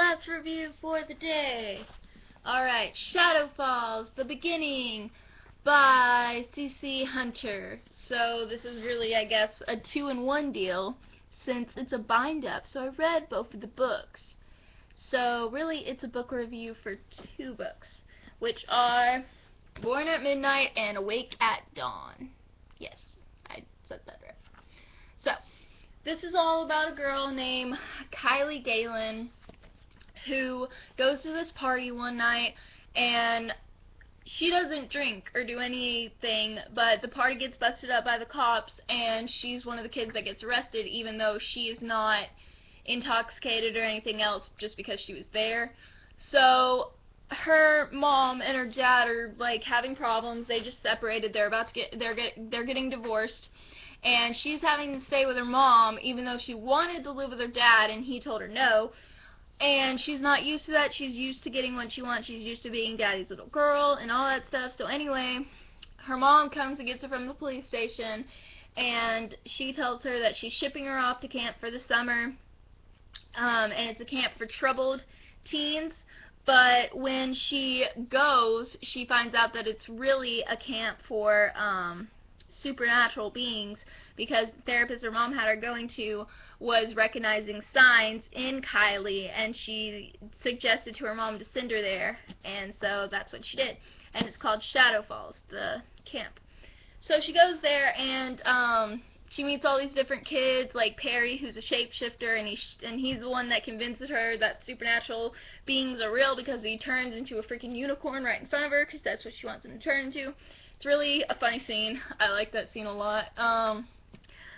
last review for the day. Alright, Shadow Falls, The Beginning by C.C. Hunter. So this is really, I guess, a 2-in-1 deal since it's a bind-up. So I read both of the books. So really it's a book review for 2 books, which are Born at Midnight and Awake at Dawn. Yes, I said that right. So, this is all about a girl named Kylie Galen who goes to this party one night, and she doesn't drink or do anything, but the party gets busted up by the cops, and she's one of the kids that gets arrested, even though she is not intoxicated or anything else, just because she was there. So her mom and her dad are like having problems. They just separated. They're getting divorced, and she's having to stay with her mom, even though she wanted to live with her dad, and he told her no. And she's not used to that. She's used to getting what she wants. She's used to being daddy's little girl and all that stuff. So anyway, her mom comes and gets her from the police station, and she tells her that she's shipping her off to camp for the summer, and it's a camp for troubled teens. But when she goes, she finds out that it's really a camp for supernatural beings, because the therapist her mom had her going to was recognizing signs in Kylie, and she suggested to her mom to send her there, and so that's what she did. And it's called Shadow Falls, the camp. So she goes there, and she meets all these different kids, like Perry, who's a shapeshifter, and he's the one that convinces her that supernatural beings are real, because he turns into a freaking unicorn right in front of her, because that's what she wants him to turn into. It's really a funny scene. I like that scene a lot.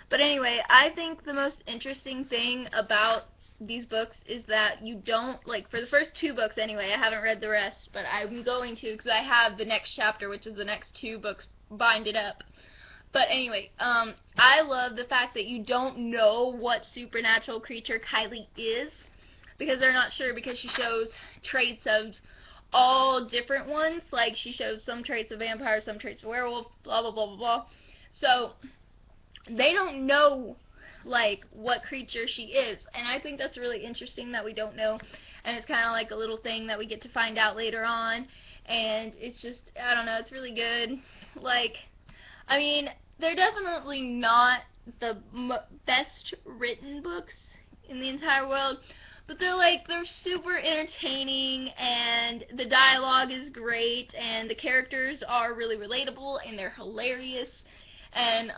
But anyway, I think the most interesting thing about these books is that you don't, like, for the first 2 books anyway, I haven't read the rest, but I'm going to, because I have the next chapter, which is the next 2 books binded up. But anyway, I love the fact that you don't know what supernatural creature Kylie is, because they're not sure, because she shows traits of all different ones. Like, she shows some traits of vampire, some traits of werewolf, blah, blah, blah, blah, blah. So they don't know, like, what creature she is, and I think that's really interesting that we don't know, and it's kind of like a little thing that we get to find out later on, and it's just, I don't know, it's really good. Like, I mean, they're definitely not the best written books in the entire world, but they're super entertaining, and the dialogue is great, and the characters are really relatable, and they're hilarious, and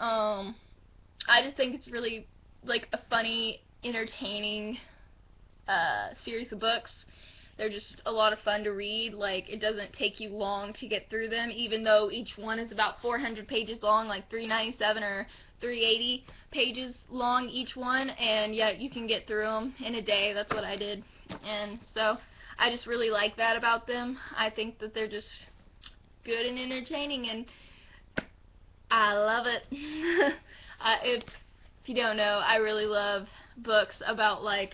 I just think it's really, like, a funny, entertaining series of books. They're just a lot of fun to read. Like, it doesn't take you long to get through them, even though each one is about 400 pages long, like 397 or 380 pages long each one, and yet you can get through them in a day. That's what I did. And so I just really like that about them. I think that they're just good and entertaining, and I love it. If you don't know, I really love books about like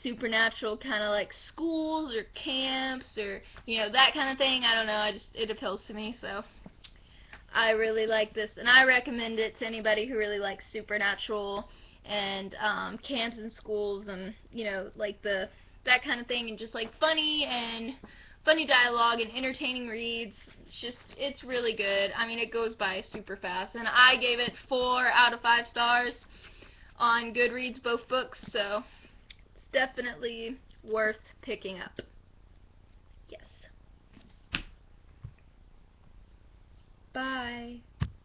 supernatural kind of like schools or camps, or, you know, that kind of thing. I don't know, it appeals to me, so I really like this, and I recommend it to anybody who really likes supernatural and camps and schools, and, you know, like that kind of thing, and just like funny dialogue and entertaining reads. It's really good. I mean, it goes by super fast, and I gave it 4 out of 5 stars on Goodreads, both books, so it's definitely worth picking up.